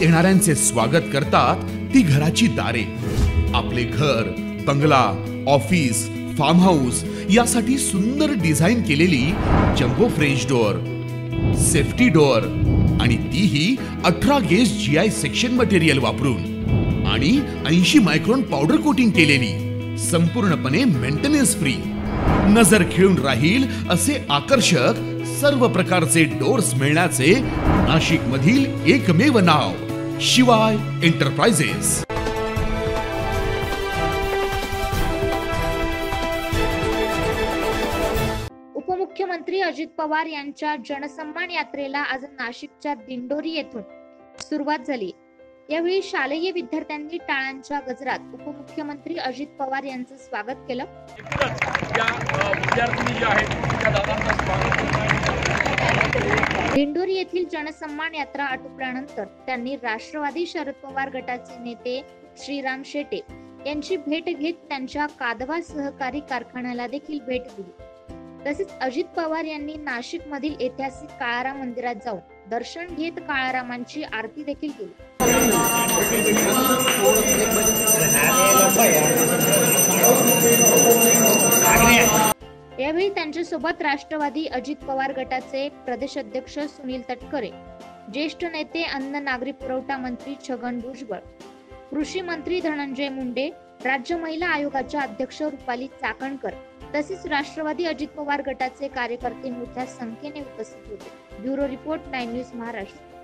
येणाऱ्यांचे स्वागत करतात ती घराची दारे। आपले घर, बंगला, ऑफिस, फार्म हाऊस यासाठी सुंदर डिझाईन केलेली jumbo French door, safety door आणि तीही 18 गेज GI सेक्शन मटेरियल वापरून आणि 80 मायक्रॉन पावडर कोटिंग केलेली, संपूर्णपणे मेंटेनन्स फ्री, नजर खिळून राहील असे आकर्षक सर्व प्रकारचे डोर्स मिळण्याचे नाशिक मधील एकमेव नाव शिवाय एंटरप्राइजेस। उपमुख्यमंत्री अजित पवार यांच्या जनसन्मान यात्रेला आज नाशिकच्या दिंडोरी येथून सुरुवात झाली। यावेळी शालेय विद्यार्थ्यांनी टाळ्यांच्या गजरात उपमुख्यमंत्री अजित पवार यांचं स्वागत केलं। दिंडोरी येथील जनसन्मान यात्रा आटोपल्यानंतर त्यांनी राष्ट्रवादी शरद पवार गटाचे नेते श्रीराम शेटे यांची भेट घेत त्यांच्या कादवा सहकारी कारखान्याला देखील भेट दिली। तसेच अजित पवार यांनी नाशिक मधील ऐतिहासिक काळाराम मंदिरात जाऊन दर्शन घेत काळारामांची आरती देखील केली। यावेळी त्यांच्यासोबत राष्ट्रवादी अजित पवार गटाचे प्रदेश अध्यक्ष सुनील तटकरे, ज्येष्ठ नेते अन्न नागरी पुरवठा मंत्री छगन भुजबळ, कृषी मंत्री धनंजय मुंडे, राज्य महिला आयोगाच्या अध्यक्ष रुपाली चाकणकर तसेच राष्ट्रवादी अजित पवार गटाचे कार्यकर्ते मोठ्या संख्येने उपस्थित होते। Bureau report 9 news Maharashtra.